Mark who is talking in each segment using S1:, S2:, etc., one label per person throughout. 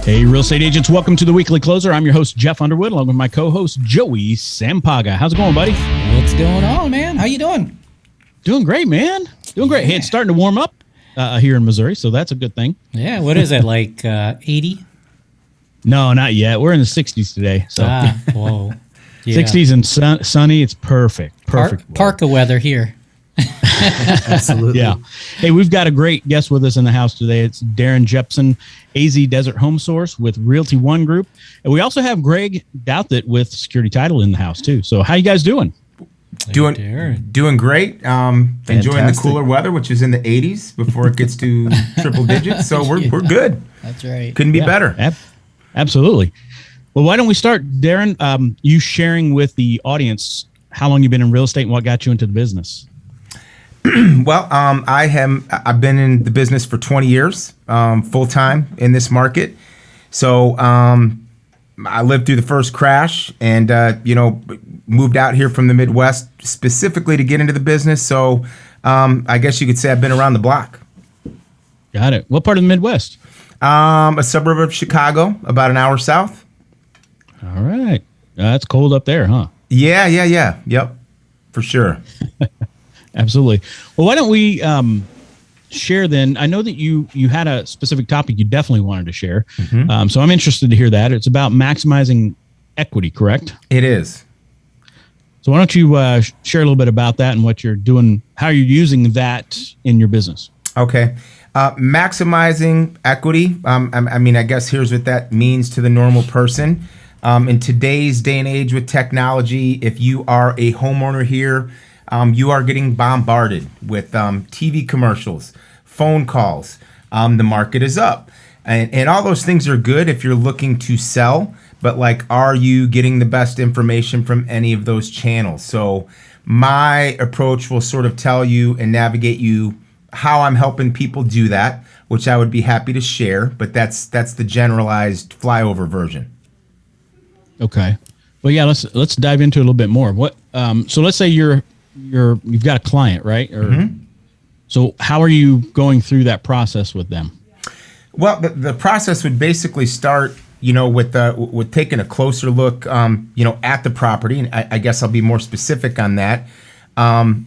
S1: Hey, real estate agents, welcome to the Weekly Closer. I'm your host, Jeff Underwood, along with my co-host, Joey Sampaga. How's it going, buddy?
S2: What's going on, man? How you doing?
S1: Doing great, man. Doing great. Hey, it's starting to warm up here in Missouri, so that's a good thing.
S2: Yeah, what is it, like 80?
S1: No, not yet. We're in the 60s today. So
S2: Whoa. Yeah.
S1: 60s and sunny. It's perfect. Perfect.
S2: Parka weather here.
S3: Absolutely.
S1: Yeah. Hey, we've got a great guest with us in the house today. It's Darrin Jepsen, AZ Desert Homesource with RealtyOne Group. And we also have Greg Douthit with Security Title in the house, too. So how you guys doing?
S3: Doing great. Enjoying the cooler weather, which is in the 80s before it gets to triple digits. So we're good.
S2: That's right.
S3: Couldn't be better.
S1: Absolutely. Well, why don't we start, Darrin? You sharing with the audience how long you've been in real estate and what got you into the business.
S3: Well, I've been in the business for 20 years, full time in this market. So I lived through the first crash, and moved out here from the Midwest specifically to get into the business. So I guess you could say I've been around the block.
S1: Got it. What part of the Midwest?
S3: A suburb of Chicago, about an hour south.
S1: All right. It's cold up there, huh?
S3: Yeah. Yep, for sure.
S1: Absolutely. Well, why don't we share then? I know that you had a specific topic you definitely wanted to share. Mm-hmm. So I'm interested to hear that. It's about maximizing equity, correct?
S3: It is.
S1: So why don't you share a little bit about that and what you're doing, how you're using that in your business?
S3: Okay. Maximizing equity. I guess here's what that means to the normal person. In today's day and age with technology, if you are a homeowner here, you are getting bombarded with TV commercials, phone calls. The market is up. And all those things are good if you're looking to sell. But are you getting the best information from any of those channels? So my approach will sort of tell you and navigate you how I'm helping people do that, which I would be happy to share. But that's the generalized flyover version.
S1: Okay. Well, yeah, let's dive into it a little bit more. What? So let's say you've got a client, right? So how are you going through that process with them?
S3: Well, the process would basically start, with taking a closer look, at the property. And I guess I'll be more specific on that.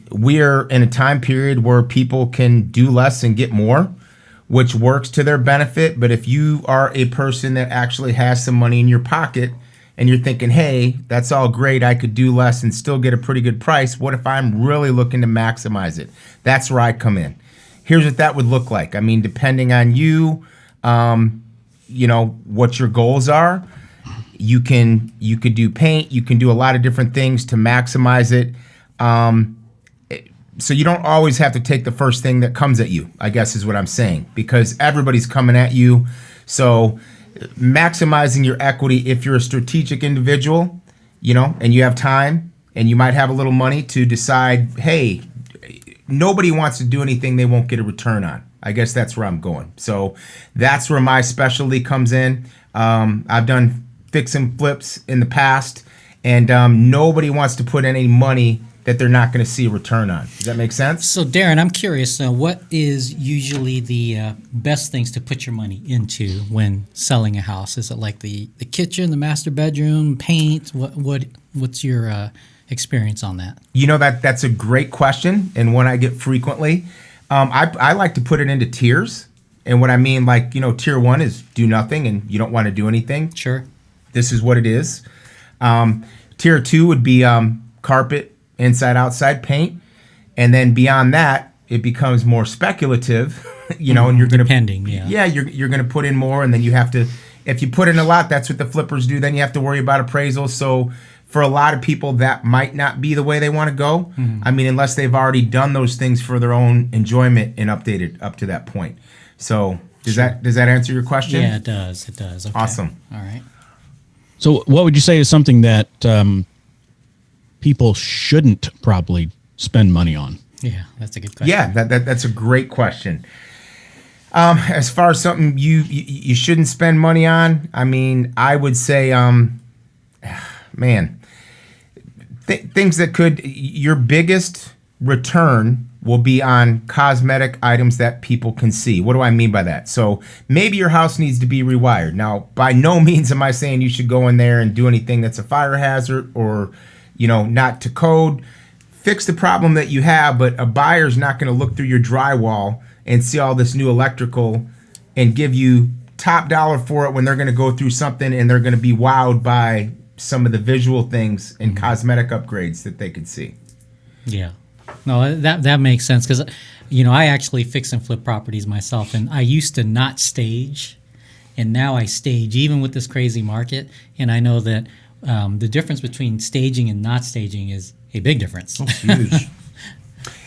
S3: We're in a time period where people can do less and get more, which works to their benefit. But if you are a person that actually has some money in your pocket and you're thinking, hey, that's all great, I could do less and still get a pretty good price, what if I'm really looking to maximize it? That's where I come in. Here's what that would look like. I mean, depending on you, what your goals are, you could do paint, you can do a lot of different things to maximize it. So you don't always have to take the first thing that comes at you, I guess is what I'm saying, because everybody's coming at you. So maximizing your equity, if you're a strategic individual, and you have time and you might have a little money to decide, hey, nobody wants to do anything they won't get a return on. I guess that's where I'm going. So that's where my specialty comes in. I've done fix and flips in the past, and nobody wants to put any money that they're not going to see a return on. Does that make sense?
S2: So, Darrin, I'm curious, what is usually the best things to put your money into when selling a house? Is it like the kitchen, the master bedroom, paint? What's your experience on that?
S3: That's a great question, and one I get frequently. I like to put it into tiers. And what I mean, tier one is do nothing and you don't want to do anything.
S2: Sure.
S3: This is what it is. Tier two would be carpet, inside, outside paint. And then beyond that, it becomes more speculative, and you're going to...
S2: Depending, yeah.
S3: Yeah, you're going to put in more, and then you have to... If you put in a lot, that's what the flippers do. Then you have to worry about appraisal. So for a lot of people, that might not be the way they want to go. Mm-hmm. I mean, unless they've already done those things for their own enjoyment and updated up to that point. So does that answer your question?
S2: Yeah, it does. Okay.
S3: Awesome.
S2: All right.
S1: So what would you say is something that people shouldn't probably spend money on?
S2: Yeah, that's a good question.
S3: Yeah, that's a great question. As far as something you shouldn't spend money on, I mean, I would say, things that could, your biggest return will be on cosmetic items that people can see. What do I mean by that? So maybe your house needs to be rewired. Now, by no means am I saying you should go in there and do anything that's a fire hazard or, not to code. Fix the problem that you have, but a buyer's not going to look through your drywall and see all this new electrical and give you top dollar for it when they're going to go through something and they're going to be wowed by some of the visual things and cosmetic upgrades that they could see.
S2: Yeah. No, that makes sense because, I actually fix and flip properties myself, and I used to not stage, and now I stage even with this crazy market, and I know that the difference between staging and not staging is a big difference.
S3: It's huge.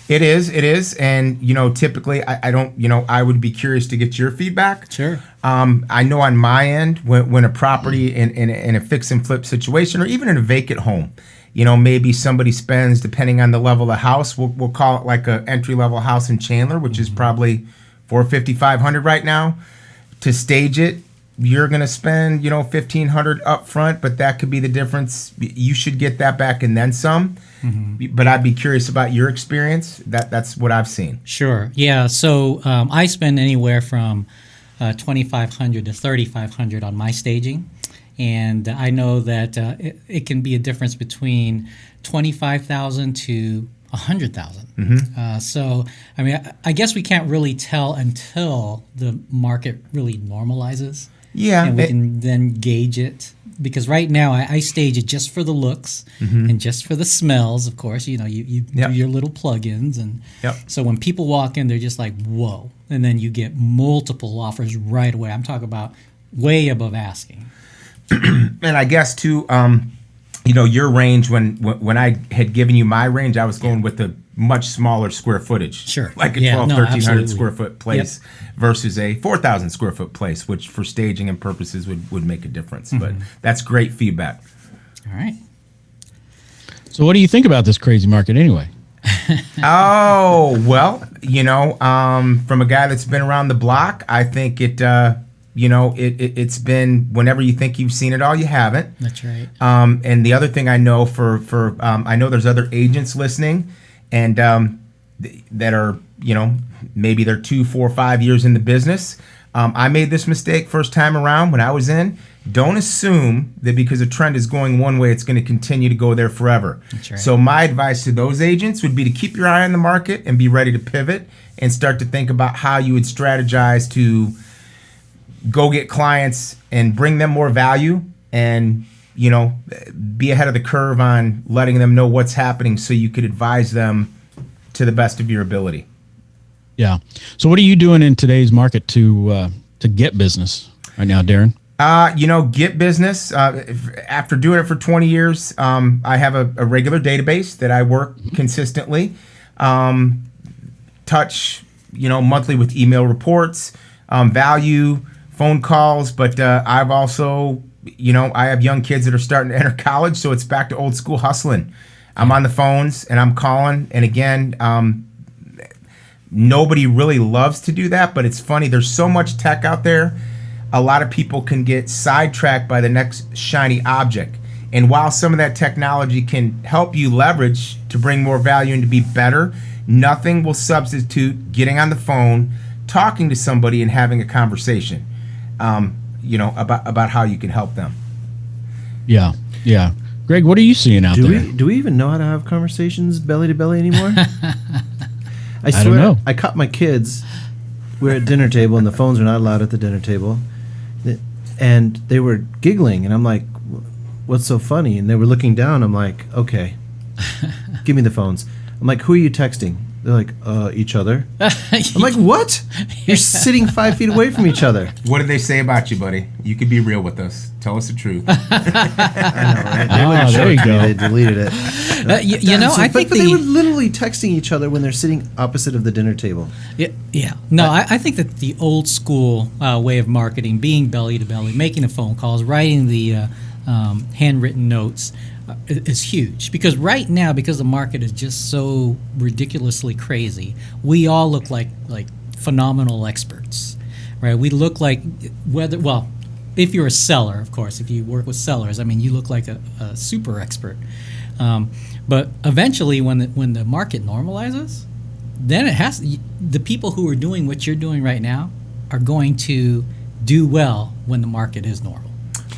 S3: It is, and typically I don't, I would be curious to get your feedback.
S2: Sure.
S3: I know on my end when a property in a fix and flip situation or even in a vacant home, maybe somebody spends, depending on the level of house, we'll call it like a entry level house in Chandler, which is probably $450, $500 right now. To stage it, you're gonna spend $1,500 up front, but that could be the difference. You should get that back and then some. But I'd be curious about your experience. That's what I've seen.
S2: Sure. Yeah. So I spend anywhere from $2,500 to $3,500 on my staging. And I know that it can be a difference between $25,000 to $100,000. So, I mean, I guess we can't really tell until the market really normalizes.
S3: Yeah.
S2: And we can then gauge it. Because right now I stage it just for the looks and just for the smells, of course. You do your little plugins. And so when people walk in, they're just like, whoa. And then you get multiple offers right away. I'm talking about way above asking.
S3: And I guess too, your range when I had given you my range, I was going with a much smaller square footage.
S2: Sure.
S3: Like a 1,300 square foot place versus a 4,000 square foot place, which for staging and purposes would make a difference. But that's great feedback.
S2: All right.
S1: So what do you think about this crazy market anyway?
S3: Oh, well, from a guy that's been around the block, I think it's been whenever you think you've seen it all, you haven't.
S2: That's right.
S3: And the other thing I know I know there's other agents listening and that are, maybe they're 2, 4, 5 years in the business. I made this mistake first time around when I was in. Don't assume that because a trend is going one way, it's going to continue to go there forever.
S2: That's right.
S3: So my advice to those agents would be to keep your eye on the market and be ready to pivot and start to think about how you would strategize to go get clients and bring them more value and, be ahead of the curve on letting them know what's happening so you could advise them to the best of your ability.
S1: Yeah. So what are you doing in today's market to get business right now, Darrin?
S3: Get business. After doing it for 20 years, I have a regular database that I work consistently. Touch, monthly with email reports, value, phone calls, but I've also, I have young kids that are starting to enter college, so it's back to old school hustling. I'm on the phones and I'm calling, and again, nobody really loves to do that, but it's funny. There's so much tech out there. A lot of people can get sidetracked by the next shiny object. And while some of that technology can help you leverage to bring more value and to be better, nothing will substitute getting on the phone, talking to somebody and having a conversation, about how you can help them.
S1: Yeah. Yeah. Greg, what are you seeing out there?
S4: Do we even know how to have conversations belly to belly anymore? I swear,
S1: don't know.
S4: I caught my kids. We're at dinner table and the phones are not allowed at the dinner table. And they were giggling and I'm like, what's so funny? And they were looking down. I'm like, okay, give me the phones. I'm like, who are you texting? They're like, each other. I'm like, what? You're sitting 5 feet away from each other.
S3: What did they say about you, buddy? You could be real with us. Tell us the truth.
S4: I know, right? They wouldn't show
S1: there
S4: it
S1: you
S4: to me.
S1: go.
S4: They deleted it.
S2: I think
S4: but they were literally texting each other when they're sitting opposite of the dinner table.
S2: Yeah. No, I think that the old school way of marketing, being belly to belly, making the phone calls, writing the handwritten notes, is huge. Because right now, because the market is just so ridiculously crazy, we all look like phenomenal experts, right? We look like if you're a seller, of course, if you work with sellers, I mean, you look like a super expert. But eventually, when the market normalizes, then the people who are doing what you're doing right now are going to do well when the market is normal.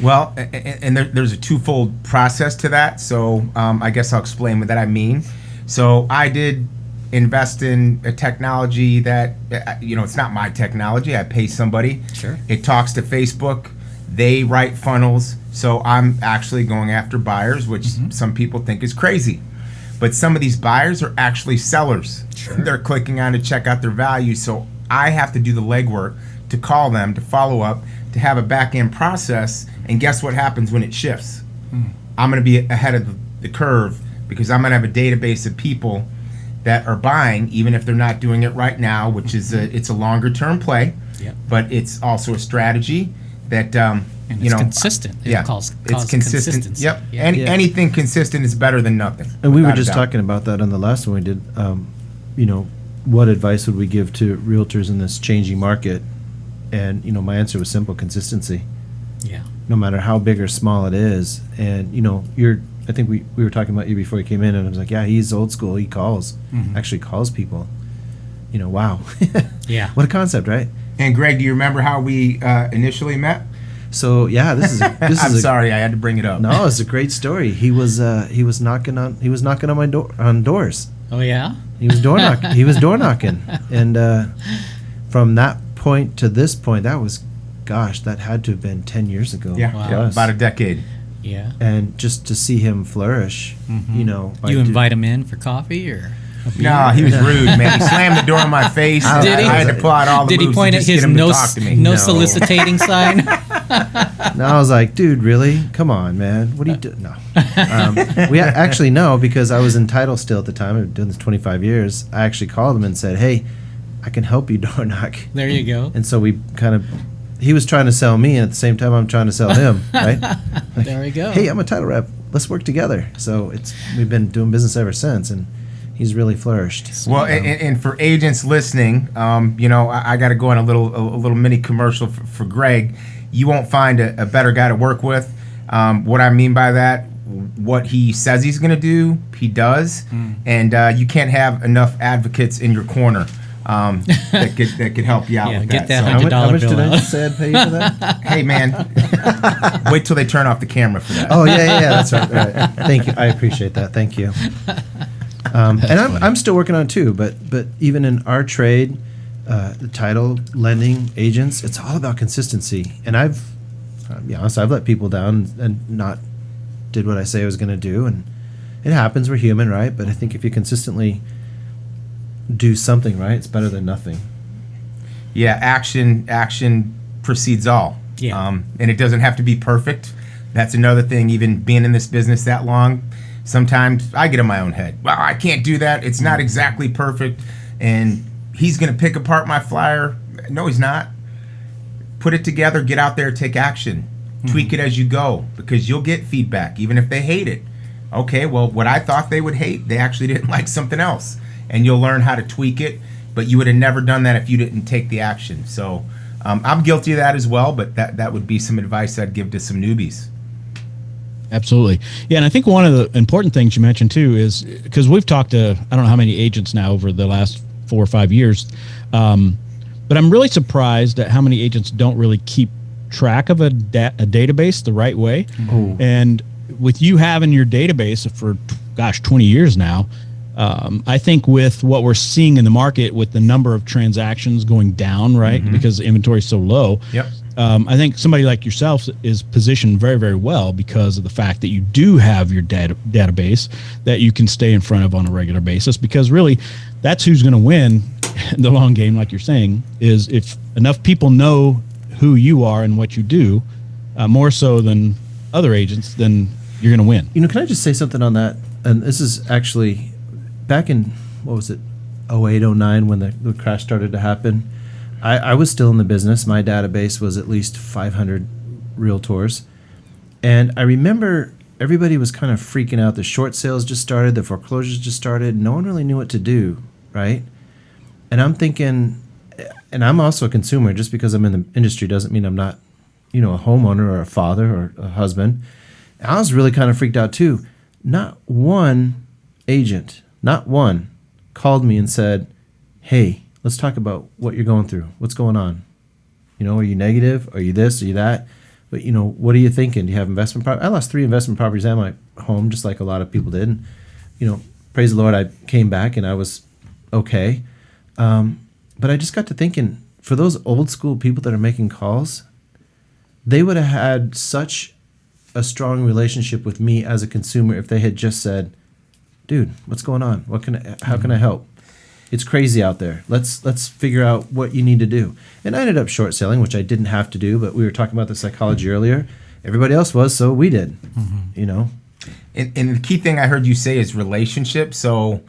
S3: Well, and there's a twofold process to that. So I guess I'll explain what that I mean. So I did invest in a technology that, it's not my technology. I pay somebody.
S2: Sure.
S3: It talks to Facebook. They write funnels. So I'm actually going after buyers, which some people think is crazy. But some of these buyers are actually sellers.
S2: Sure.
S3: They're clicking on to check out their value. So I have to do the legwork to call them, to follow up, to have a back-end process. And guess what happens when it shifts? I'm going to be ahead of the curve because I'm going to have a database of people that are buying, even if they're not doing it right now, which is it's a longer-term play.
S2: Yep.
S3: But it's also a strategy that
S2: And it's consistent.
S3: Yeah,
S2: It's
S3: consistent.
S2: consistency.
S3: Yep.
S2: Yeah.
S3: Anything consistent is better than nothing.
S4: And we were
S3: without a
S4: just
S3: doubt.
S4: talking about that on the last one we did. What advice would we give to realtors in this changing market? And my answer was simple: consistency.
S2: Yeah.
S4: No matter how big or small it is. And I think we were talking about you before you came in, and I was like, yeah, he's old school. He actually calls people. Wow.
S2: Yeah.
S4: What a concept, right?
S3: And Greg, do you remember how we initially met?
S4: So yeah, this is
S3: I'm sorry, I had to bring it up.
S4: No, it's a great story. He was knocking on my doors.
S2: Oh yeah.
S4: He was door knocking, and from that point to this point, that had to have been 10 years ago.
S3: Yeah,
S2: Wow.
S3: yeah, about a decade.
S2: Yeah.
S4: And just to see him flourish,
S2: You invite him in for coffee or? a beer?
S3: No, he was rude, man. He slammed the door in my face.
S2: Did he?
S3: I had to pull out all the
S2: Did he
S3: moves
S2: point
S3: to
S2: at
S3: just get
S2: his
S3: him to talk to me.
S2: no soliciting sign?
S4: No, I was like, dude, really? Come on, man. What are you doing? No. We actually no, because I was in title still at the time. I've been doing this 25 years. I actually called him and said, hey, I can help you door knock.
S2: There you go.
S4: And so we he was trying to sell me, and at the same time, I'm trying to sell him, right?
S2: There we go.
S4: Hey, I'm a title rep. Let's work together. So we've been doing business ever since, and he's really flourished.
S3: Well, and for agents listening, I got to go on a little mini commercial for Greg. You won't find a better guy to work with. What I mean by that, what he says he's going to do, he does, and you can't have enough advocates in your corner that could help you out with
S2: get
S3: that.
S2: that
S3: So,
S2: $100
S4: how much
S2: bill
S4: did I
S2: out.
S4: say I'd pay you for that?
S3: hey, man, wait till they turn off the camera for that.
S4: Oh yeah, that's right. Thank you. I appreciate that. Thank you. And I'm still working on it too. But even in our trade, the title lending agents, it's all about consistency. And I've let people down and not did what I say I was going to do, and it happens. We're human, right? But I think if you consistently do something right, it's better than nothing.
S3: Yeah, action precedes all.
S2: Yeah.
S3: And it doesn't have to be perfect. That's another thing, even being in this business that long, sometimes I get in my own head. Well, I can't do that. It's not exactly perfect. And he's going to pick apart my flyer. No, he's not. Put it together, get out there, take action. Tweak it as you go, because you'll get feedback, even if they hate it. Okay, well, what I thought they would hate, they actually didn't like something else. And you'll learn how to tweak it, but you would have never done that if you didn't take the action. So I'm guilty of that as well, but that would be some advice I'd give to some newbies.
S1: Absolutely. Yeah, and I think one of the important things you mentioned too is, because we've talked to I don't know how many agents now over the last 4 or 5 years, but I'm really surprised at how many agents don't really keep track of a database the right way.
S4: Oh.
S1: And with you having your database for 20 years now, I think with what we're seeing in the market with the number of transactions going down, right, because inventory is so low.
S3: Yep.
S1: I think somebody like yourself is positioned very, very well because of the fact that you do have your database that you can stay in front of on a regular basis, because really that's who's going to win in the long game, like you're saying, is if enough people know who you are and what you do, more so than other agents, then you're going to win.
S4: Can I just say something on that? And this is actually back in, what was it, 08, 09, when the crash started to happen. I was still in the business. My database was at least 500 realtors. And I remember everybody was kind of freaking out. The short sales just started. The foreclosures just started. No one really knew what to do, right? And I'm thinking, and I'm also a consumer. Just because I'm in the industry doesn't mean I'm not, a homeowner or a father or a husband. I was really kind of freaked out too. Not one agent, not one, called me and said, hey, let's talk about what you're going through. What's going on? You know, are you negative? Are you this? Are you that? But, you know, what are you thinking? Do you have investment property? I lost 3 investment properties and my home, just like a lot of people did. And, you know, praise the Lord, I came back and I was okay. But I just got to thinking, for those old school people that are making calls, they would have had such a strong relationship with me as a consumer if they had just said, dude, what's going on? How can I help? It's crazy out there. Let's figure out what you need to do. And I ended up short selling, which I didn't have to do, but we were talking about the psychology earlier. Everybody else was, so we did, you know.
S3: And the key thing I heard you say is relationship. So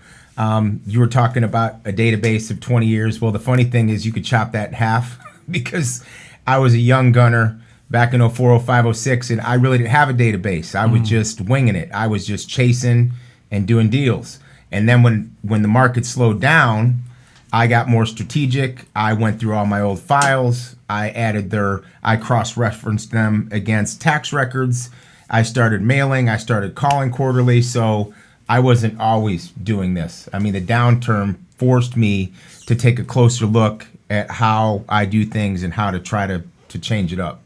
S3: you were talking about a database of 20 years. Well, the funny thing is you could chop that in half because I was a young gunner back in 04, 05, 06, and I really didn't have a database. I was just winging it. I was just chasing and doing deals. And then when the market slowed down, I got more strategic. I went through all my old files. I cross-referenced them against tax records. I started mailing. I started calling quarterly. So I wasn't always doing this. I mean, the downturn forced me to take a closer look at how I do things and how to try to change it up.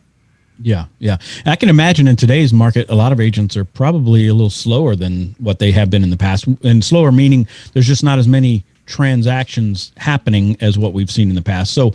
S1: Yeah. I can imagine in today's market, a lot of agents are probably a little slower than what they have been in the past. And slower meaning there's just not as many transactions happening as what we've seen in the past. So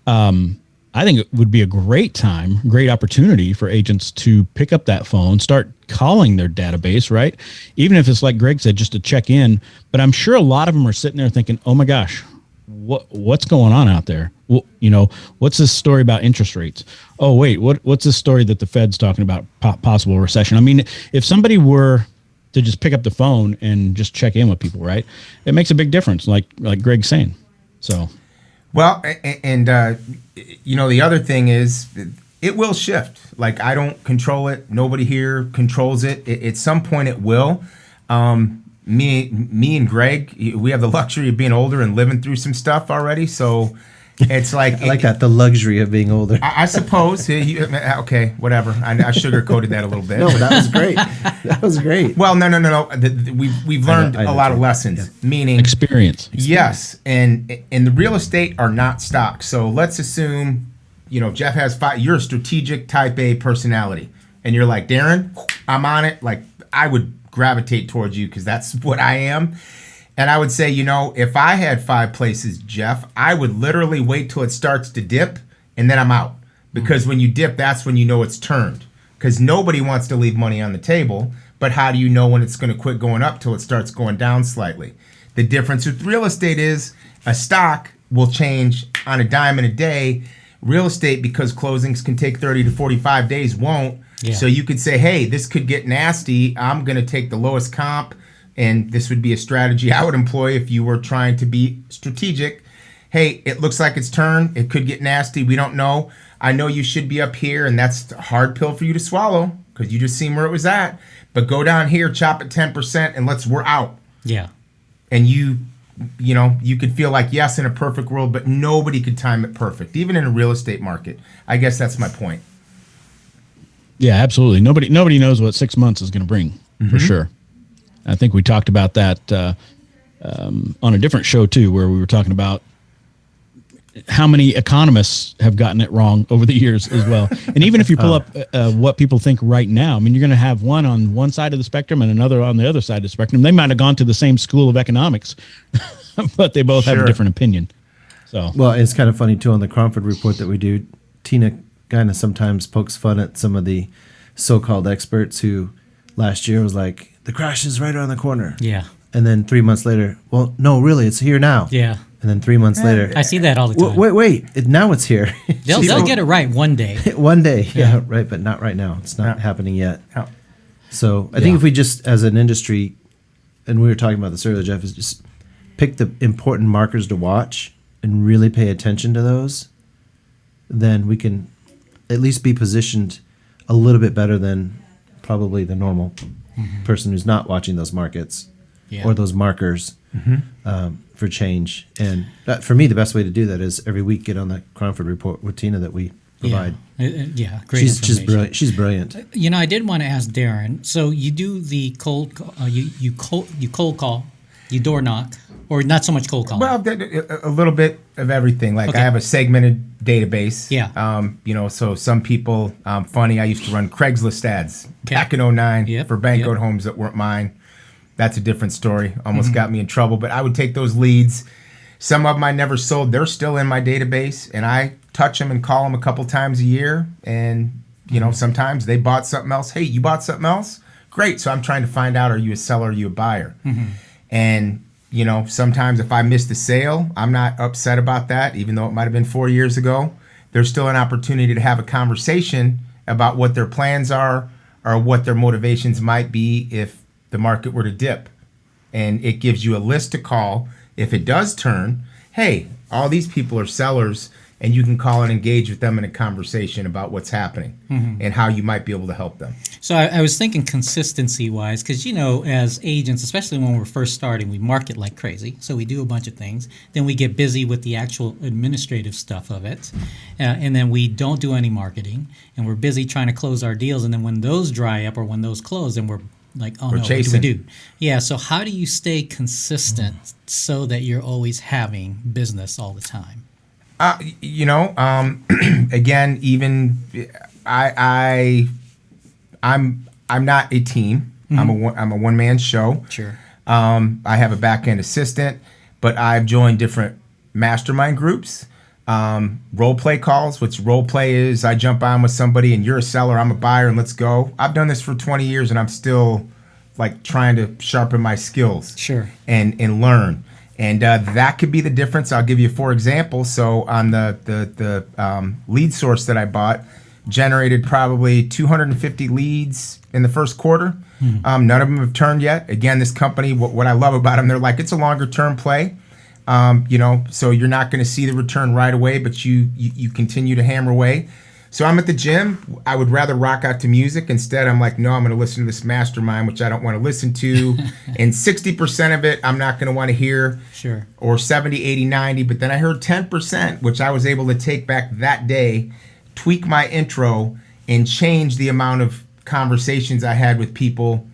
S1: I think it would be a great opportunity for agents to pick up that phone, start calling their database, right? Even if it's like Greg said, just to check in. But I'm sure a lot of them are sitting there thinking, oh my gosh, what's going on out there? Well, you know, what's this story about interest rates? Oh, wait, what's this story that the Fed's talking about possible recession? I mean, if somebody were to just pick up the phone and just check in with people, right, it makes a big difference, like Greg's saying. So,
S3: well, and you know, the other thing is it will shift. Like, I don't control it. Nobody here controls it. At some point it will. Me and Greg, we have the luxury of being older and living through some stuff already. So it's like
S4: I like that, the luxury of being older.
S3: I suppose. Okay, whatever. I sugarcoated that a little bit.
S4: No, that was great. That was great.
S3: Well, no. We've learned a lot of lessons. Yeah. Meaning
S1: experience.
S3: Yes, and the real estate are not stocks. So let's assume, you know, Jeff has 5. You're a strategic Type A personality, and you're like, Darrin, I'm on it. Like, I would gravitate towards you because that's what I am. And I would say, you know, if I had 5 places, Jeff, I would literally wait till it starts to dip and then I'm out. Because when you dip, that's when you know it's turned. Because nobody wants to leave money on the table. But how do you know when it's going to quit going up till it starts going down slightly? The difference with real estate is a stock will change on a dime and a day. Real estate, because closings can take 30 to 45 days, won't. Yeah. So you could say, hey, this could get nasty. I'm going to take the lowest comp. And this would be a strategy I would employ if you were trying to be strategic. Hey, it looks like it's turned. It could get nasty. We don't know. I know you should be up here, and that's a hard pill for you to swallow because you just seen where it was at. But go down here, chop it 10%, and we're out.
S2: Yeah.
S3: And you could feel like, yes, in a perfect world, but nobody could time it perfect, even in a real estate market. I guess that's my point.
S1: Yeah, absolutely. Nobody knows what 6 months is going to bring, for sure. I think we talked about that on a different show too, where we were talking about how many economists have gotten it wrong over the years as well. And even if you pull up what people think right now, I mean, you're going to have one on one side of the spectrum and another on the other side of the spectrum. They might have gone to the same school of economics, but they both have a different opinion. So,
S4: well, it's kind of funny too on the Cromford report that we do. Tina kind of sometimes pokes fun at some of the so-called experts who last year was like, the crash is right around the corner.
S2: Yeah.
S4: And then 3 months later, well, no, really, it's here now.
S2: Yeah.
S4: And then 3 months later,
S2: I see that all the time.
S4: Wait, now it's here.
S2: They'll get it right one day.
S4: One day, yeah, right, but not right now. It's not happening yet.
S3: No.
S4: So I think if we just, as an industry, and we were talking about this earlier, Jeff, is just pick the important markers to watch and really pay attention to those, then we can at least be positioned a little bit better than probably the normal person who's not watching those markets or those markers for change. And for me, the best way to do that is every week get on the Cromford report with Tina that we provide.
S2: Yeah, great information.
S4: She's brilliant. She's brilliant.
S2: You know, I did want to ask Darrin. So you do the cold call, you cold call You door knock, or not so much cold calling?
S3: Well, a little bit of everything. Like
S2: Okay.
S3: I have a segmented database.
S2: Yeah.
S3: So some people, funny, I used to run Craigslist ads
S2: Okay.
S3: back in 09
S2: Yep,
S3: for bank-owned
S2: yep.
S3: homes that weren't mine. That's a different story. Almost got me in trouble, but I would take those leads. Some of them I never sold. They're still in my database, and I touch them and call them a couple times a year. And, sometimes they bought something else. Hey, you bought something else? Great. So I'm trying to find out, are you a seller, are you a buyer? And, sometimes if I miss the sale, I'm not upset about that, even though it might have been 4 years ago. There's still an opportunity to have a conversation about what their plans are or what their motivations might be if the market were to dip. And it gives you a list to call. If it does turn, hey, all these people are sellers, and you can call and engage with them in a conversation about what's happening and how you might be able to help them.
S2: So I was thinking consistency-wise, because, as agents, especially when we're first starting, we market like crazy. So we do a bunch of things. Then we get busy with the actual administrative stuff of it. And then we don't do any marketing. And we're busy trying to close our deals. And then when those dry up or when those close, then we're like, oh, no,
S3: chasing.
S2: what do we do? Yeah, so how do you stay consistent so that you're always having business all the time?
S3: Again, even I'm not a team. I'm a one-man show.
S2: Sure.
S3: I have a back-end assistant, but I've joined different mastermind groups, role play calls, which role play is I jump on with somebody and you're a seller, I'm a buyer, and let's go. I've done this for 20 years and I'm still like trying to sharpen my skills.
S2: Sure.
S3: And learn. And that could be the difference. I'll give you 4 examples. So on the lead source that I bought, generated probably 250 leads in the first quarter. None of them have turned yet. Again, this company, what I love about them, they're like, it's a longer term play. So you're not going to see the return right away, but you continue to hammer away. So I'm at the gym. I would rather rock out to music. Instead, I'm like, no, I'm going to listen to this mastermind, which I don't want to listen to. And 60% of it, I'm not going to want to hear.
S2: Sure.
S3: Or 70, 80, 90. But then I heard 10%, which I was able to take back that day, tweak my intro, and change the amount of conversations I had with people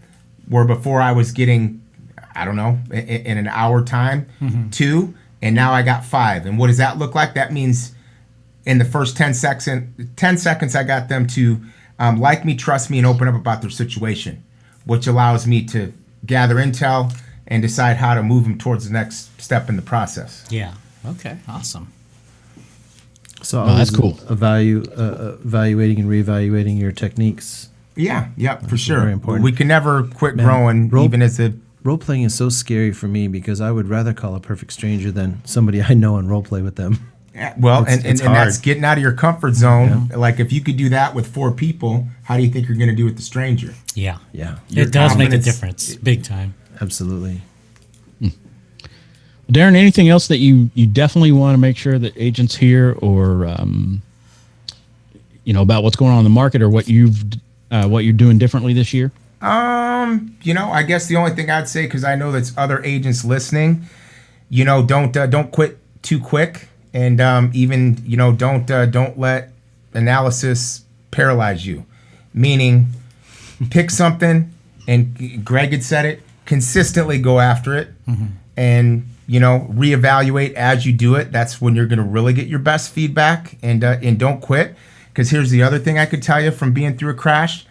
S3: where before I was getting, I don't know, in an hour time, 2, and now I got 5. And what does that look like? That means in the first 10 seconds, I got them to like me, trust me, and open up about their situation, which allows me to gather intel and decide how to move them towards the next step in the process.
S2: Yeah. Okay. Awesome.
S4: So
S1: that's cool.
S4: Evaluating and reevaluating your techniques.
S3: Yeah, for sure.
S4: very important.
S3: We can never quit growing, even as a
S4: Role playing is so scary for me because I would rather call a perfect stranger than somebody I know and role play with them.
S3: well,
S4: It's
S3: and
S4: hard.
S3: that's getting out of your comfort zone. Like if you could do that with 4 people, how do you think you're going to do with the stranger?
S2: Yeah.
S4: Yeah,
S3: Your
S2: It does make a
S3: confidence-
S2: difference, big time.
S4: absolutely.
S1: Darrin, anything else that you definitely want to make sure that agents hear, or about what's going on in the market, or what you're doing differently this year?
S3: I guess the only thing I'd say, because I know there's other agents listening, don't quit too quick, and even don't let analysis paralyze you. Meaning, pick something, and Greg had said it, consistently go after it, and reevaluate as you do it. That's when you're going to really get your best feedback, and don't quit. Because here's the other thing I could tell you from being through a crash.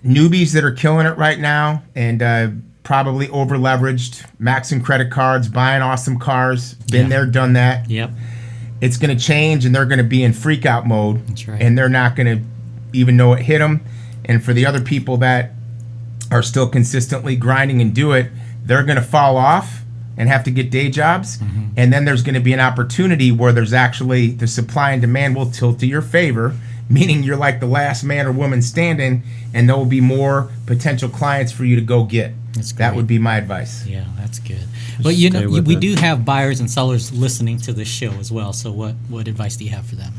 S3: Newbies that are killing it right now and probably over leveraged, maxing credit cards, buying awesome cars, been there, done that.
S2: Yep.
S3: It's going to change, and they're going to be in freak out mode.
S2: That's right.
S3: And they're not going to even know it hit them. And for the other people that are still consistently grinding and do it, they're going to fall off and have to get day jobs. And then there's going to be an opportunity where there's actually the supply and demand will tilt to your favor, meaning you're like the last man or woman standing, and there will be more potential clients for you to go get.
S2: That's
S3: That
S2: great.
S3: would be my advice.
S2: Yeah, that's good. But
S4: stay with
S2: we
S4: it.
S2: do have buyers and sellers listening to this show as well. So what advice do you have for them?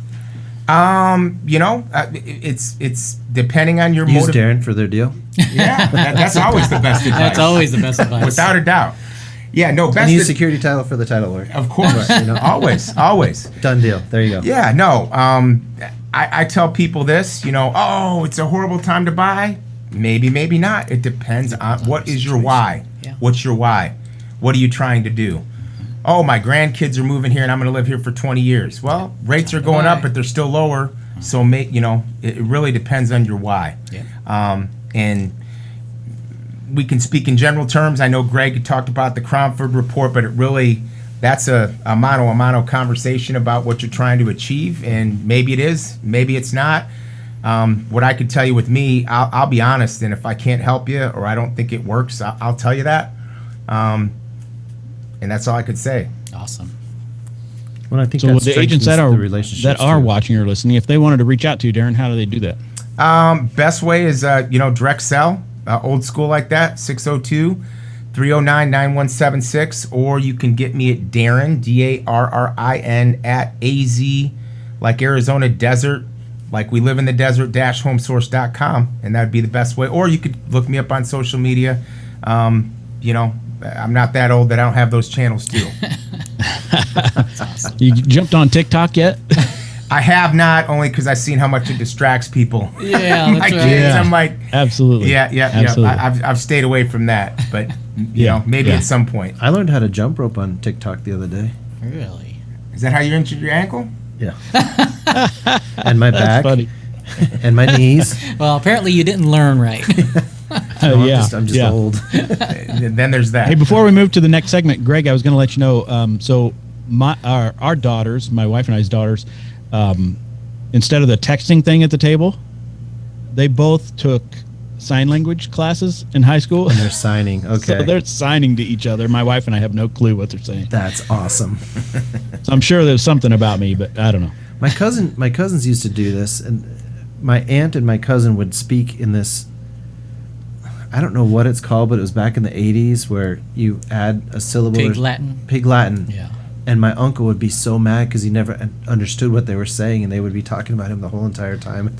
S3: It's depending on your
S4: Use
S3: motive.
S4: Darrin for their deal.
S3: Yeah, that's always the best advice.
S2: That's always the best advice.
S3: Without a doubt. Yeah, no, best
S4: And use
S3: ad-
S4: security title for the title work.
S3: Of course, always.
S4: Done deal. There you go.
S3: Yeah, no. I tell people this, it's a horrible time to buy. Maybe, maybe not. It depends on what is your why.
S2: Yeah.
S3: What's your why? What are you trying to do? Oh, my grandkids are moving here and I'm going to live here for 20 years. Well, rates are going up, but they're still lower. So, it really depends on your why.
S2: Yeah.
S3: And we can speak in general terms. I know Greg talked about the Cromford report, but that's a mano conversation about what you're trying to achieve. And maybe it is, maybe it's not. What I could tell you with me, I'll be honest, and if I can't help you or I don't think it works, I'll tell you that. And that's all I could say.
S2: Awesome.
S4: Well, I think
S1: So
S4: that
S1: the agents that
S4: relationships
S1: are
S4: too.
S1: watching or listening, if they wanted to reach out to you, Darrin, how do they do that?
S3: Best way is, direct sell, old school like that, 602-309-9176, or you can get me at Darrin, Darrin, at AZ, like Arizona Desert, like we live in the desert, homesource.com, and that'd be the best way. Or you could look me up on social media. I'm not that old that I don't have those channels too.
S1: You jumped on TikTok yet?
S3: I have not, only because I've seen how much it distracts people.
S2: Yeah,
S3: My
S2: that's right.
S3: kids,
S1: Yeah.
S3: I'm like,
S1: Absolutely. Absolutely.
S3: I've stayed away from that, but maybe at some point.
S4: I learned how to jump rope on TikTok the other day.
S2: Really?
S3: Is that how you injured your ankle?
S4: Yeah. And my
S1: That's
S4: back
S1: funny.
S4: and my knees.
S2: Well, apparently you didn't learn right.
S4: No,
S1: Yeah.
S4: I'm just
S1: Yeah.
S4: old.
S3: Then there's that.
S1: Hey, before we move to the next segment, Greg, I was going to let you know. So our daughters, my wife and I's daughters, instead of the texting thing at the table, they both took sign language classes in high school.
S4: And they're signing. Okay.
S1: So they're signing to each other. My wife and I have no clue what they're saying.
S4: That's awesome.
S1: So I'm sure there's something about me, but I don't know.
S4: My cousins used to do this, and my aunt and my cousin would speak in this. I don't know what it's called, but it was back in the 80s where you add a syllable.
S2: Pig Latin.
S4: Pig Latin.
S2: Yeah.
S4: And my uncle would be so mad because he never understood what they were saying, and they would be talking about him the whole entire time.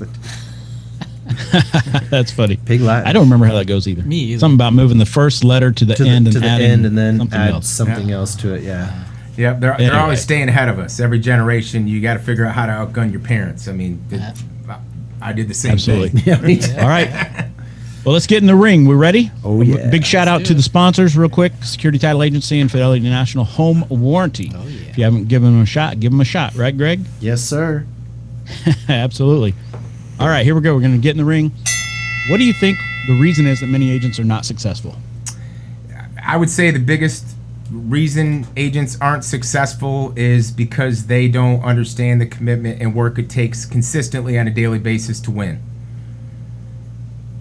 S1: That's funny.
S4: Pig Latin.
S1: I don't remember how that goes either.
S2: Me either.
S1: Something about moving the first letter to the end and adding
S4: and then
S1: something
S4: add
S1: else.
S4: something else to it. Yeah.
S3: Yeah, they're
S1: Anyway.
S3: always staying ahead of us. Every generation, you got to figure out how to outgun your parents. I mean, I did the same
S1: Absolutely.
S3: thing.
S4: Yeah. Me too.
S1: All right. Well, let's get in the ring. We ready?
S4: Oh, yeah.
S1: Big shout out to the sponsors real quick. Security Title Agency and Fidelity National Home Warranty.
S2: Oh, yeah.
S1: If you haven't given them a shot, give them a shot. Right, Greg?
S4: Yes, sir.
S1: Absolutely. All right, here we go. We're going to get in the ring. What do you think the reason is that many agents are not successful?
S3: I would say the biggest reason agents aren't successful is because they don't understand the commitment and work it takes consistently on a daily basis to win.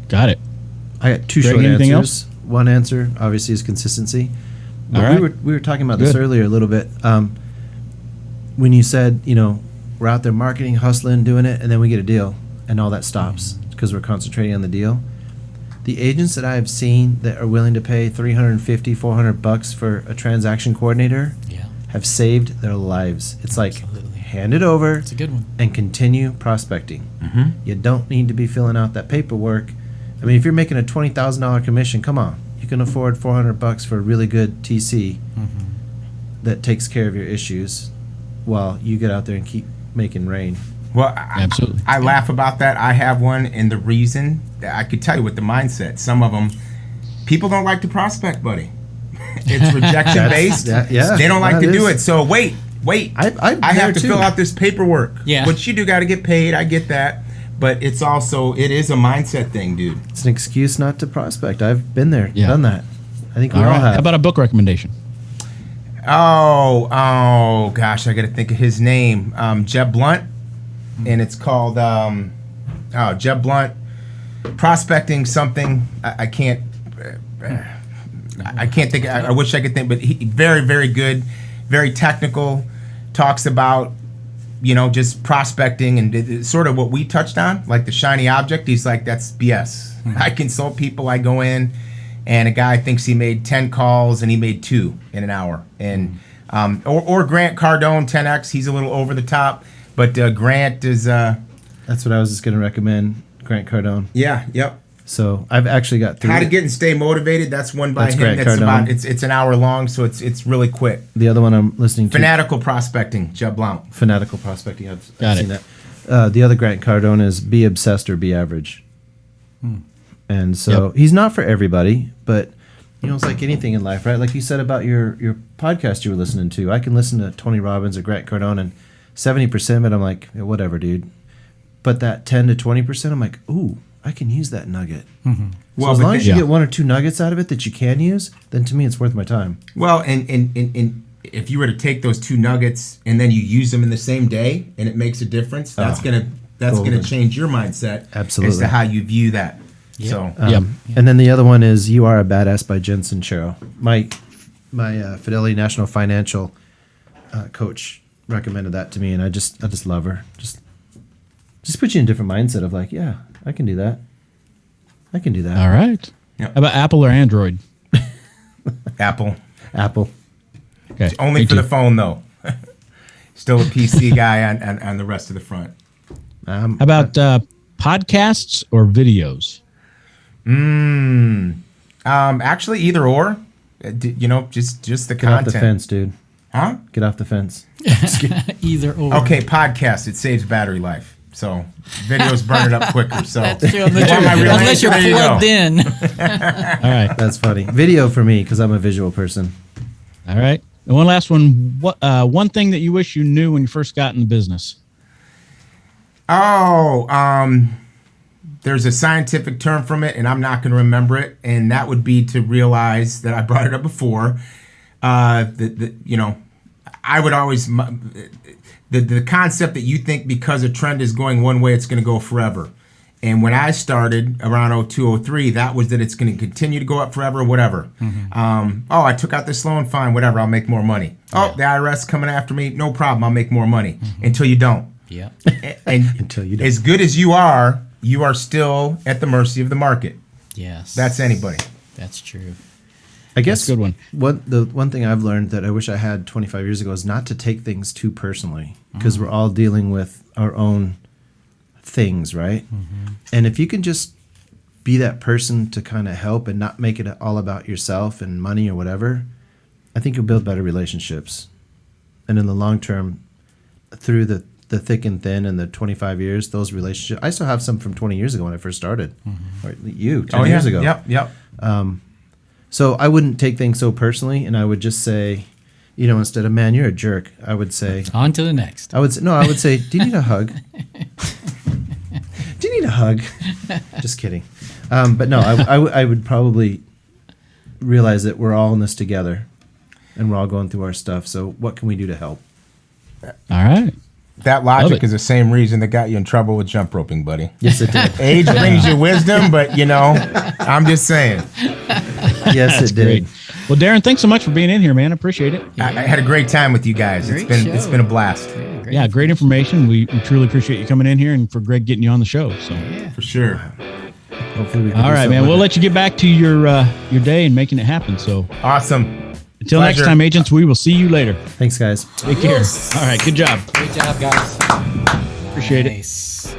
S1: Got it.
S4: I got two
S1: Greg,
S4: short
S1: anything
S4: answers. One answer, obviously, is consistency. But
S1: All right.
S4: we were talking about this
S1: Good.
S4: earlier a little bit. When you said, we're out there marketing, hustling, doing it, and then we get a deal, and all that stops because we're concentrating on the deal. The agents that I've seen that are willing to pay $350, $400 for a transaction coordinator
S2: Yeah.
S4: have saved their lives. It's like,
S2: Absolutely.
S4: hand it over
S2: It's a good one.
S4: and continue prospecting.
S3: Mm-hmm.
S4: You don't need to be filling out that paperwork. I mean, if you're making a $20,000 commission, come on, you can afford $400 for a really good TC that takes care of your issues, while you get out there and keep making rain.
S3: Well,
S1: Absolutely.
S3: I laugh about that. I have one, and the reason I could tell you with the mindset. Some of them, people don't like to prospect, buddy. It's rejection based.
S4: Yeah,
S3: They don't like
S4: that
S3: to do
S4: is-
S3: it. So wait.
S4: I'm
S3: I have
S4: there
S3: to
S4: too.
S3: fill out this paperwork.
S2: Yeah.
S3: Which you do got to get paid. I get that. But it is a mindset thing, dude.
S4: It's an excuse not to prospect. I've been there,
S1: Yeah.
S4: done that. I think we
S1: All
S4: all
S1: right.
S4: have.
S1: How about a book recommendation?
S3: Oh gosh, I got to think of his name. Jeb Blunt, and it's called Jeb Blunt, Prospecting something. I can't. I can't think. I wish I could think, but he very, very good, very technical. Talks about just prospecting and it's sort of what we touched on, like the shiny object. He's like, that's BS. I consult people. I go in, and a guy thinks he made 10 calls and he made 2 in an hour. And or Grant Cardone, 10X. He's a little over the top, but Grant is.
S4: That's what I was just going to recommend, Grant Cardone.
S3: Yeah. Yep.
S4: So I've actually got 3.
S3: How to Get and Stay Motivated. That's one by
S4: That's
S3: him.
S4: Grant
S3: That's
S4: Cardone.
S3: about it's an hour long, so it's really quick.
S4: The other one I'm listening to.
S3: Fanatical Prospecting, Jeb Blount.
S4: Fanatical Prospecting. I've
S1: Got
S4: seen
S1: it.
S4: that. The other Grant Cardone is Be Obsessed or Be Average. And so he's not for everybody, but it's like anything in life, right? Like you said about your podcast you were listening to. I can listen to Tony Robbins or Grant Cardone, and 70% of it, I'm like, yeah, whatever, dude. But that 10 to 20%, I'm like, ooh, I can use that nugget.
S3: Well,
S4: So as long as you
S1: yeah.
S4: get 1 or 2 nuggets out of it that you can use, then to me it's worth my time.
S3: Well, and if you were to take those 2 nuggets and then you use them in the same day and it makes a difference, that's gonna
S4: golden.
S3: change your mindset
S4: Absolutely.
S3: as to how you view that.
S2: Yep.
S3: So
S1: Yep.
S4: And then the other one is "You Are a Badass" by Jen Sincero. My Fidelity National Financial coach recommended that to me, and I just love her. Just put you in a different mindset of like, yeah, I can do that. I can do that.
S1: All right.
S3: Yep.
S1: How about Apple or Android?
S3: Apple,
S1: Okay.
S3: only
S1: me
S3: for the
S1: too.
S3: phone though. Still a PC guy on the rest of the front.
S1: How about podcasts or videos?
S3: Actually, either or. Just the
S4: Get off
S3: content.
S4: the fence, dude.
S3: Huh?
S4: Get off the fence.
S2: Either or.
S3: Okay, podcast. It saves battery life. So videos burn it up quicker. So
S2: That's true. Unless
S3: Want my real
S2: unless you're
S3: answer? There you go.
S2: plugged in.
S1: All right.
S4: That's funny. Video for me because I'm a visual person.
S1: All right. And one last one. What one thing that you wish you knew when you first got in the business?
S3: There's a scientific term from it, and I'm not going to remember it. And that would be to realize that I brought it up before. I would always the concept that you think because a trend is going one way, it's going to go forever. And when I started around 02, 03, that was that it's going to continue to go up forever, whatever. I took out this loan, fine, whatever, I'll make more money. Oh, the IRS coming after me, no problem, I'll make more money. Until you don't.
S2: Yeah.
S3: And
S4: Until you don't.
S3: as good as you are still at the mercy of the market.
S2: Yes.
S3: That's anybody.
S2: That's true.
S4: I guess
S1: a good one.
S4: The one thing I've learned that I wish I had 25 years ago is not to take things too personally because we're all dealing with our own things, right? And if you can just be that person to kind of help and not make it all about yourself and money or whatever, I think you'll build better relationships. And in the long term, through the thick and thin and the 25 years, those relationships, I still have some from 20 years ago when I first started. Or 10 years ago.
S3: Yep.
S4: So I wouldn't take things so personally, and I would just say, instead of "man, you're a jerk," I would say,
S2: On to the next.
S4: I would say, "Do you need a hug? Do you need a hug?" Just kidding. But no, I would probably realize that we're all in this together, and we're all going through our stuff. So what can we do to help?
S1: All right.
S3: That
S1: Love
S3: logic
S1: it.
S3: is the same reason that got you in trouble with jump roping, buddy.
S4: Yes, it did.
S3: Age brings you wisdom, but I'm just saying.
S4: Yes, it did.
S1: Great. Well, Darrin, thanks so much for being in here, man. I appreciate it.
S3: I had a great time with you guys.
S2: Great
S3: It's
S2: show.
S3: been a blast.
S2: Great.
S1: Yeah, great information. We truly appreciate you coming in here and for Greg getting you on the show. So,
S3: For sure.
S4: Hopefully we can
S1: all
S4: do
S1: right,
S4: something
S1: man.
S4: with
S1: We'll
S4: it.
S1: let you get back to your day and making it happen. So,
S3: Awesome.
S1: until next
S3: Pleasure.
S1: time, agents, we will see you later.
S4: Thanks, guys.
S1: Take care. All right, good job.
S2: Great job, guys.
S1: Appreciate it.
S2: Nice.